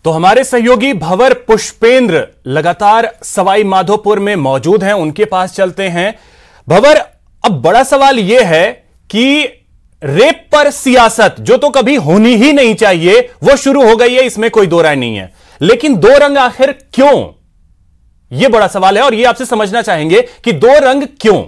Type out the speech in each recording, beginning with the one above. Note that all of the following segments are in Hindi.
तो हमारे सहयोगी भंवर पुष्पेंद्र लगातार सवाई माधोपुर में मौजूद हैं, उनके पास चलते हैं। भंवर, अब बड़ा सवाल यह है कि रेप पर सियासत जो तो कभी होनी ही नहीं चाहिए वो शुरू हो गई है, इसमें कोई दो राय नहीं है। लेकिन दो रंग आखिर क्यों, यह बड़ा सवाल है और यह आपसे समझना चाहेंगे कि दो रंग क्यों।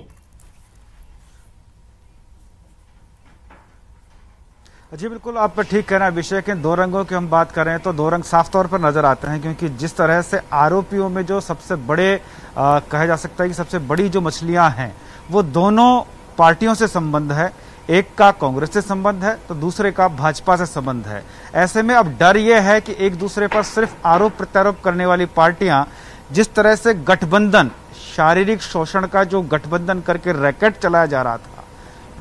जी बिल्कुल, आप ठीक कह रहे हैं। विषय के दो रंगों की हम बात करें तो दो रंग साफ तौर पर नजर आते हैं, क्योंकि जिस तरह से आरोपियों में जो सबसे बड़े कहा जा सकता है कि सबसे बड़ी जो मछलियां हैं वो दोनों पार्टियों से संबंध है। एक का कांग्रेस से संबंध है तो दूसरे का भाजपा से संबंध है। ऐसे में अब डर यह है कि एक दूसरे पर सिर्फ आरोप प्रत्यारोप करने वाली पार्टियां, जिस तरह से गठबंधन, शारीरिक शोषण का जो गठबंधन करके रैकेट चलाया जा रहा था,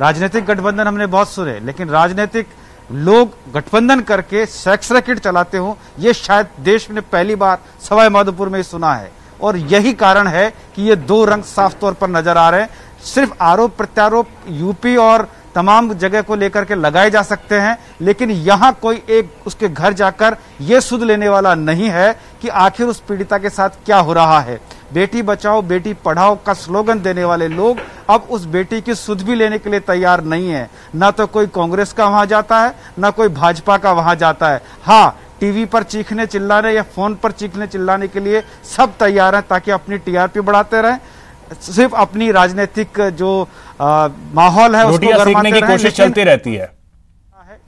राजनीतिक गठबंधन हमने बहुत सुने, लेकिन राजनीतिक लोग गठबंधन करके सेक्स रैकेट चलाते हो, ये शायद देश में पहली बार सवाई माधोपुर में सुना है। और यही कारण है कि ये दो रंग साफ तौर पर नजर आ रहे हैं। सिर्फ आरोप प्रत्यारोप यूपी और तमाम जगह को लेकर के लगाए जा सकते हैं, लेकिन यहां कोई एक उसके घर जाकर यह सुध लेने वाला नहीं है कि आखिर उस पीड़िता के साथ क्या हो रहा है। बेटी बचाओ बेटी पढ़ाओ का स्लोगन देने वाले लोग अब उस बेटी की सुध भी लेने के लिए तैयार नहीं है। ना तो कोई कांग्रेस का वहां जाता है, ना कोई भाजपा का वहां जाता है। हाँ, टीवी पर चीखने चिल्लाने या फोन पर चीखने चिल्लाने के लिए सब तैयार हैं, ताकि अपनी टीआरपी बढ़ाते रहें, सिर्फ अपनी राजनीतिक जो माहौल है उसको गरमाते की कोशिश चलती रहती है।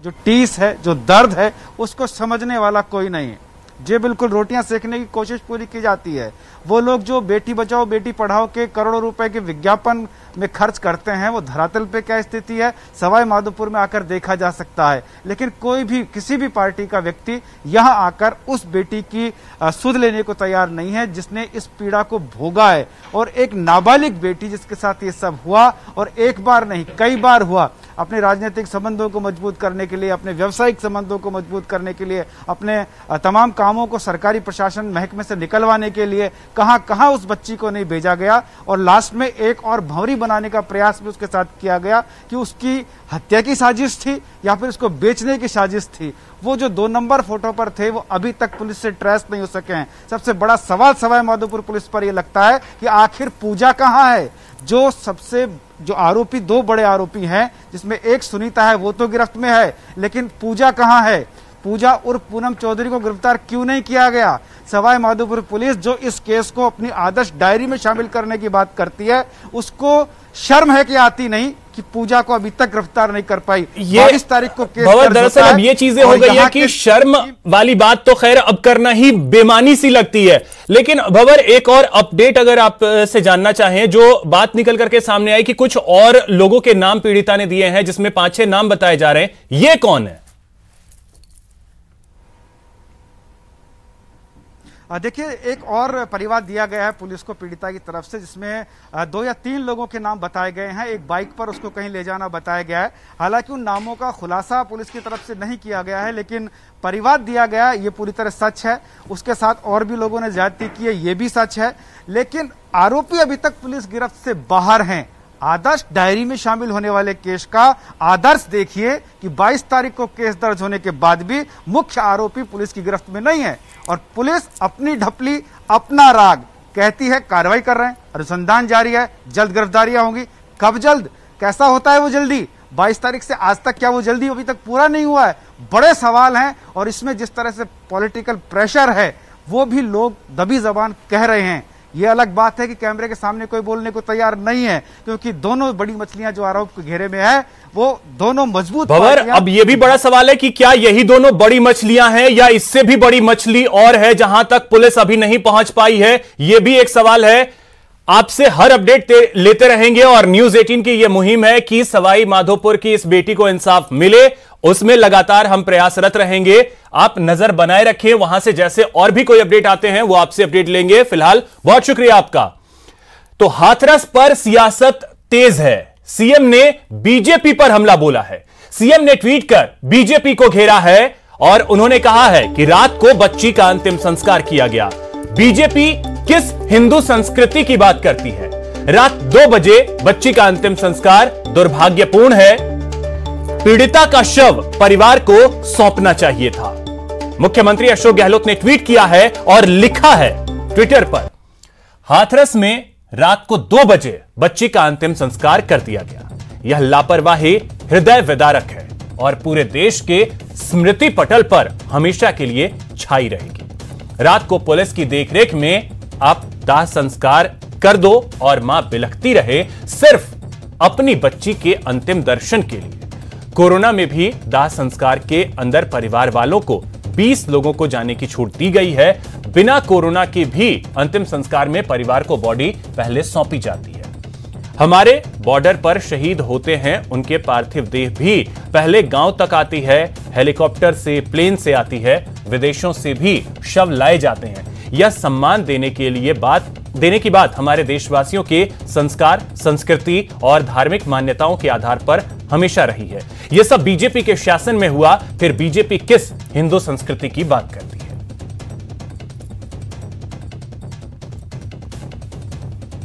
जो टीस है, जो दर्द है, उसको समझने वाला कोई नहीं है। जी बिल्कुल, रोटियां सेकने की कोशिश पूरी की जाती है। वो लोग जो बेटी बचाओ बेटी पढ़ाओ के करोड़ों रुपए के विज्ञापन में खर्च करते हैं, वो धरातल पे क्या स्थिति है सवाई माधोपुर में आकर देखा जा सकता है। लेकिन कोई भी किसी भी पार्टी का व्यक्ति यहां आकर उस बेटी की सुध लेने को तैयार नहीं है जिसने इस पीड़ा को भोगा है। और एक नाबालिग बेटी जिसके साथ ये सब हुआ, और एक बार नहीं कई बार हुआ, अपने राजनीतिक संबंधों को मजबूत करने के लिए, अपने व्यावसायिक संबंधों को मजबूत करने के लिए, अपने तमाम कामों को सरकारी प्रशासन महकमे से निकलवाने के लिए कहां कहां उस बच्ची को नहीं भेजा गया। और लास्ट में एक और भंवरी बनाने का प्रयास भी उसके साथ किया गया कि उसकी हत्या की साजिश थी या फिर उसको बेचने की साजिश थी। वो जो 2 नंबर फोटो पर थे वो अभी तक पुलिस से ट्रेस नहीं हो सके हैं। सबसे बड़ा सवाल सवाई माधोपुर पुलिस पर यह लगता है कि आखिर पूजा कहां है। जो आरोपी, 2 बड़े आरोपी हैं, जिसमें एक सुनीता है वो तो गिरफ्त में है, लेकिन पूजा कहां है। पूजा उर्फ पूनम चौधरी को गिरफ्तार क्यों नहीं किया गया। सवाई माधोपुर पुलिस जो इस केस को अपनी आदर्श डायरी में शामिल करने की बात करती है, उसको शर्म है कि आती नहीं कि पूजा को अभी तक गिरफ्तार नहीं कर पाई। 22 तारीख को केस दरअसल अब ये चीजें हो गई है कि शर्म वाली बात तो खैर अब करना ही बेमानी सी लगती है। लेकिन भंवर, एक और अपडेट अगर आप से जानना चाहें, जो बात निकल करके सामने आई कि कुछ और लोगों के नाम पीड़िता ने दिए हैं, जिसमें 5-6 नाम बताए जा रहे हैं, ये कौन है? देखिए, एक और परिवार दिया गया है पुलिस को पीड़िता की तरफ से, जिसमें 2 या 3 लोगों के नाम बताए गए हैं। एक बाइक पर उसको कहीं ले जाना बताया गया है। हालांकि उन नामों का खुलासा पुलिस की तरफ से नहीं किया गया है, लेकिन परिवार दिया गया ये पूरी तरह सच है। उसके साथ और भी लोगों ने ज्यादती की है, ये भी सच है। लेकिन आरोपी अभी तक पुलिस गिरफ्त से बाहर हैं। आदर्श डायरी में शामिल होने वाले केस का आदर्श देखिए कि 22 तारीख को केस दर्ज होने के बाद भी मुख्य आरोपी पुलिस की गिरफ्त में नहीं है। और पुलिस अपनी ढपली, अपना राग कहती है कार्रवाई कर रहे हैं, अनुसंधान जारी है, जल्द गिरफ्तारियां होंगी। कब जल्द, कैसा होता है वो जल्दी? 22 तारीख से आज तक क्या वो जल्दी अभी तक पूरा नहीं हुआ है? बड़े सवाल हैं। और इसमें जिस तरह से पॉलिटिकल प्रेशर है वो भी लोग दबी जबान कह रहे हैं। ये अलग बात है कि कैमरे के सामने कोई बोलने को तैयार नहीं है, क्योंकि दोनों बड़ी मछलियां जो आरोप के घेरे में है वो दोनों मजबूत। भंवर, अब यह भी बड़ा सवाल है कि क्या यही दोनों बड़ी मछलियां हैं या इससे भी बड़ी मछली और है जहां तक पुलिस अभी नहीं पहुंच पाई है, यह भी एक सवाल है। आपसे हर अपडेट लेते रहेंगे और न्यूज 18 की यह मुहिम है कि सवाई माधोपुर की इस बेटी को इंसाफ मिले, उसमें लगातार हम प्रयासरत रहेंगे। आप नजर बनाए रखें, वहां से जैसे और भी कोई अपडेट आते हैं वो आपसे अपडेट लेंगे। फिलहाल बहुत शुक्रिया आपका। तो हाथरस पर सियासत तेज है। सीएम ने बीजेपी पर हमला बोला है। सीएम ने ट्वीट कर बीजेपी को घेरा है और उन्होंने कहा है कि रात को बच्ची का अंतिम संस्कार किया गया। बीजेपी किस हिंदू संस्कृति की बात करती है? रात 2 बजे बच्ची का अंतिम संस्कार दुर्भाग्यपूर्ण है। पीड़िता का शव परिवार को सौंपना चाहिए था। मुख्यमंत्री अशोक गहलोत ने ट्वीट किया है और लिखा है ट्विटर पर, हाथरस में रात को 2 बजे बच्ची का अंतिम संस्कार कर दिया गया। यह लापरवाही हृदय विदारक है और पूरे देश के स्मृति पटल पर हमेशा के लिए छाई रहेगी। रात को पुलिस की देखरेख में आप दाह संस्कार कर दो और मां बिलखती रहे सिर्फ अपनी बच्ची के अंतिम दर्शन के लिए। कोरोना में भी दाह संस्कार के अंदर परिवार वालों को 20 लोगों को जाने की छूट दी गई है। बिना कोरोना के भी अंतिम संस्कार में परिवार को बॉडी पहले सौंपी जाती है। हमारे बॉर्डर पर शहीद होते हैं, उनके पार्थिव देह भी पहले गांव तक आती है, हेलीकॉप्टर से, प्लेन से आती है, विदेशों से भी शव लाए जाते हैं। यह सम्मान देने की बात हमारे देशवासियों के संस्कार, संस्कृति और धार्मिक मान्यताओं के आधार पर हमेशा रही है। यह सब बीजेपी के शासन में हुआ, फिर बीजेपी किस हिंदू संस्कृति की बात करती है?